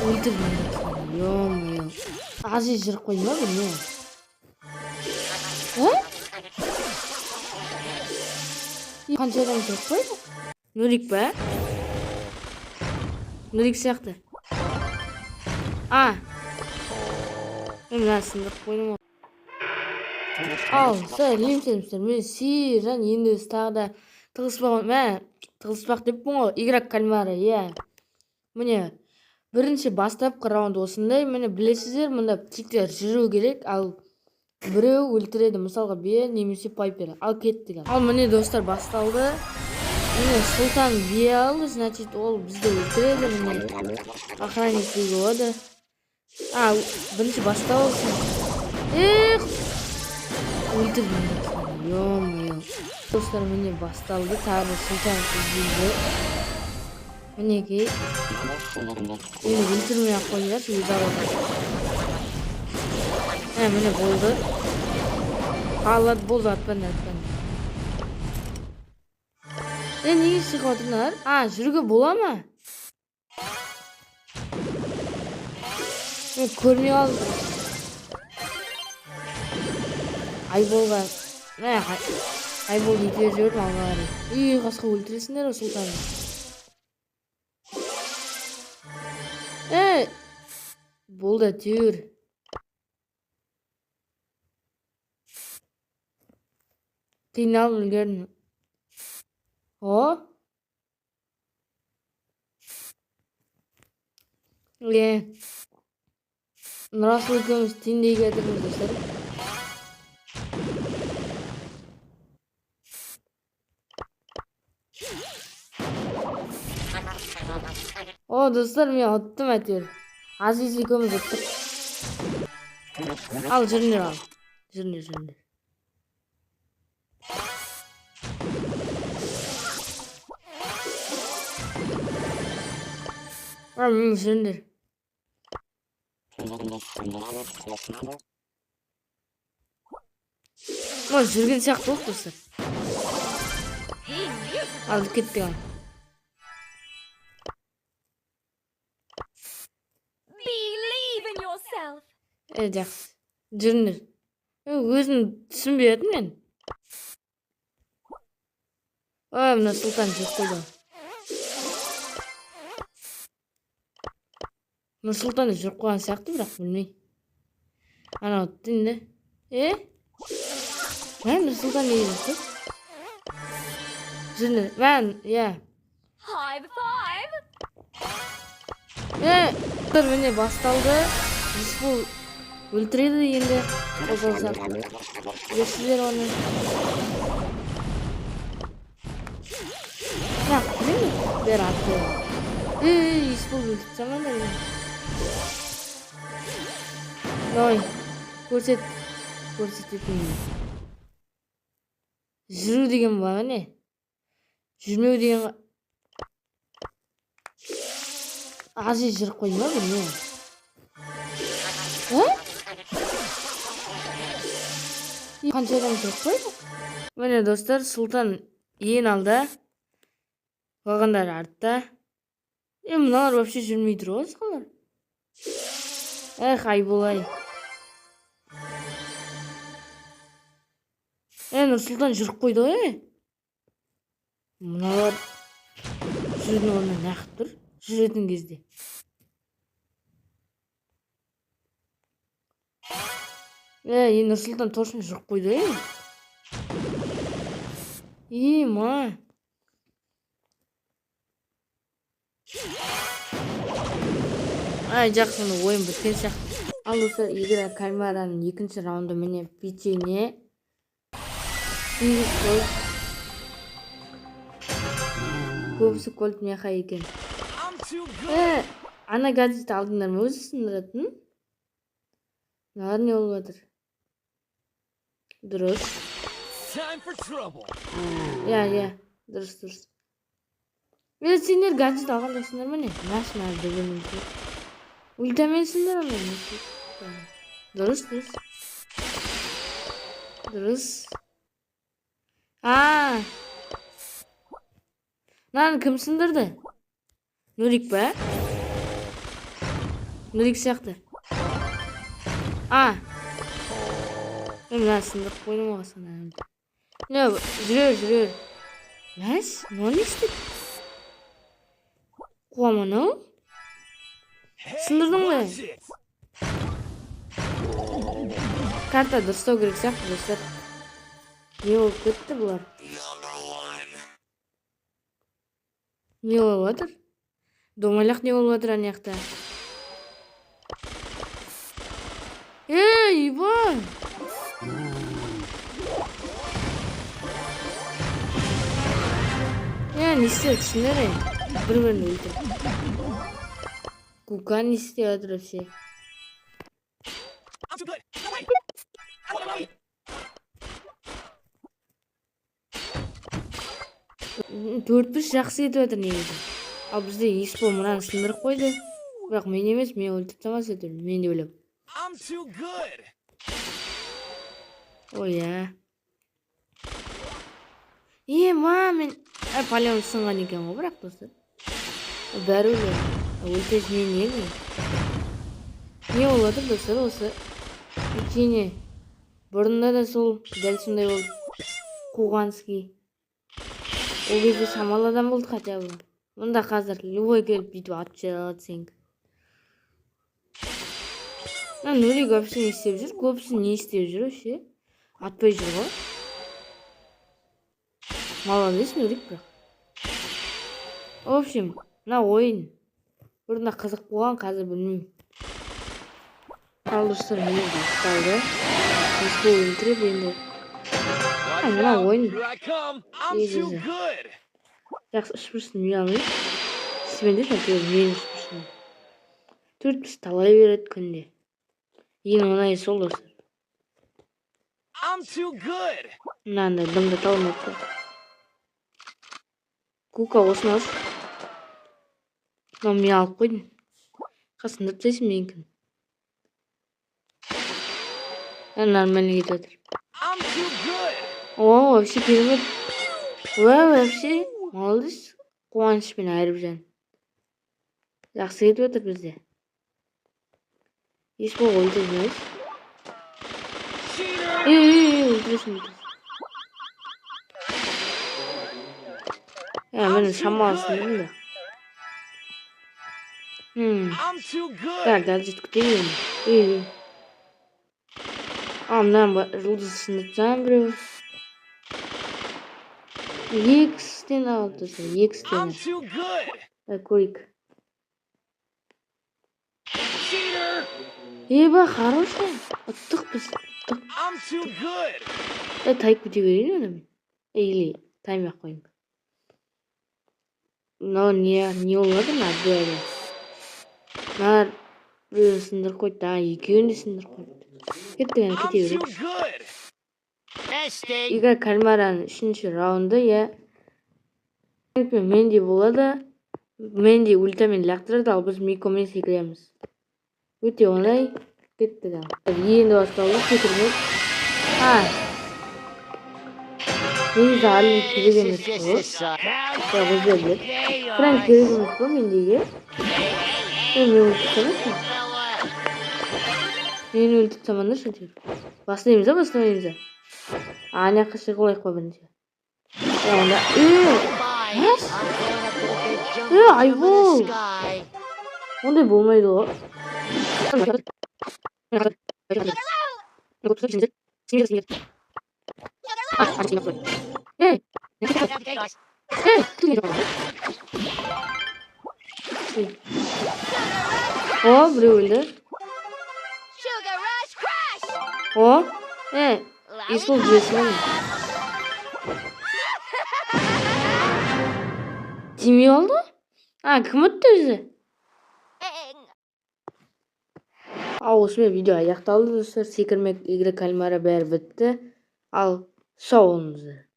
өлтірмейді. Ё-моё. Азиз жүріп қойды ма білмеймін. Қанша адам жүріп қойды? Нурик па? Нурик сияқты. Мен мына сындырып қойдым. Ал, сәлемсіздер. Мен Сиржан, енді біз тағы да тығыспақ деппін ғой. Игра кальмара, иә. Міне, бірінші бастапқы раунд осындай. Міне білесіздер, мұнда птиктер жүру керек, ал біреу өлтіреді, мысалға бие немесе пайпер. Ал кеттік. Ал міне достар, басталды. Міне сұлтан бие алды, значит ол бізді өлтіреді. Міне охранник дейді болады. Бірінші басталсын. Өлтірмейді. Ё-моё. Достар, міне басталды. Тағы сұлтан іздейді. Мінекей. Мені өлтірмей-ақ қойыңдаршы, өз алады. Міне болды. Қалады, болды, атпан. Неге шығып отырсыңдар? Жүруге бола ма? Мен көрмей қалдым. Айболға. Айбол ете жүрдім алға қарай. Қасқа өлтіресіңдер о сұлтанды. Болды, түйір. Қиналып үлгердім. Нұрасыл екеуміз теңдей кетірміз достар. Достар, мен ұттым әтер. Азиз екеуміз ұттық. Ал, жүріңдер ал. Жүріңдер. Жүріңдер. Жүрген сияқты болды достар. Алып кеттік ал. Жақсы. Жүріңдер. Өзін түсінбей едім мен. Мына сұлтан жүріп қойды. Нұрсұлтан жүріп қойған сияқты, бірақ білмей. Ана өтті енді. Нұрсұлтан не жүріп? Жүріңдер. Міне басталды. Рысқұл өлтіреді енді. Қозғалсақ. Білесіздер оны. Білемін. Бер атты. Рысқұл өлтірді заманда. Көрсететін. Жүру деген бар не? Жүрмеу деген... Азиз жүріп қойды ма білмеймін. Қанша адам жүріп қойды? Міне достар, сұлтан ең алда. Қалғандар артта. Мыналар вообще жүрмей тұр ғой сақалар. Айболай. Нұрсұлтан жүріп қойды ғой. Мыналар жүрдің орнына нақып тұр. Жүретін кезде. Нұрсұлтан точно жүріп қойды ғой. Жақсы, ойын біткен сияқты. Ал достар, игра кальмараның екінші раунды міне печенье. Көбісі кольт меха екен. Ана гаджетті алдыңдар ма өзі сындыратын? Нағар не болып жатыр? Дұрыс. Дұрыс. Сендер гаджет алған жоқсыңдар ма не? Машина дегенім ше. Ультамен сендер алған. Дұрыс. Наны кім сындырды? Нурик па? Нұрик сияқты. Мен мына сындырып қойдым ғой санамды. Не, жүрер. Мәс, не істеп? Қуамын ау? Сындырдың ғой. Карта дұрыстау керек сияқты достар. Не болып кетті бұлар? Не болып жатыр? Домалақ не болып жатыр ана жақта? Ей, Иван! Не істеп түсіндер? Бір-бірін өлтір. Кука не істеп жатыр все? Төрт-бес жақсы кетіп жатыр негізі. Ал бізде Испол мынаны сындырып қойды. Бірақ мен емес, мен өлтіріп тамас етіп, мен де өлем. Ой, мен палеон сынған екен ғой, бірақ достар. Бәрі өлем. Өлтіріп мен емей. Не болады достар осы? Өйткені бұрында да сол дәл сондай болды. Қуғанский. Ол кезде шамалы адам болды хотя бы. Мұнда қазір любой келіп бүйтіп атып жей алады сенің. Нұрик вообще не істеп жүр? Көбісі не істеп жүр вообще? Атпай жүр ғой. Молодец Нұрик бірақ. В общем, мына ойын. Бұрында қызық болған, қазір білмеймін. Ал достар, мені басталды. Испол өлтіріп енді. Мына ойын. Жақсы үшпірсін үй алмай. Сізбенде сәтер мен үшпірсін. Төрт-бес талай береді күнде. Ең оңайы сол достар. Мынандай дымды талмайды. Кука осыны алшы. Мен алып қойдым. Қасында тәйсің менікін. Нормально кетіп жатыр. О, вообще керемет. Вообще молодец. Қуанышпен айырып жан. Жақсы кетіп жатыр бізде. Испол өлтірмейсіз. Өлтіресің. Мен шамалысын білдім да. Дәл жетіп күтейін. Мынан жұлдыз сындырсам біреу. Екістен алып тұрсын. Екістен. Көрейік. Еба, хороший. Ұттық біз. Тайып кете берейін оны мен. Или таймақ қойын. Мынау не олады ма? Нар біреуін сындыр қойды. Екеуін де сындыр қойды. Кеттік әне кете берейік. Игра кальмараның 3-ші раунды, Менди болады. Менди ультамен лақтырады, ал біз Микомен секіреміз. Өте оңай. Кеттік ал. Енді басталды, секірмек. Негізі Арлин керек емес қой. Бізде білет. Франк керек емес қой Мендиге. Мен өлтіп тамасын. Мен өлтіп тамандыршы. Бастаймыз, бастамаймыз. Ана қышы қылайық па бірінші. Онда. Айбол. Ондай болмайды ғой. Біреу өлді. Испол жүресің. Тимей oldu? Кім өтті өзі? Осымен видео аяқталды достар. Секірмек, игра кальмара бәрі бітті. Ал сау болыңыздар.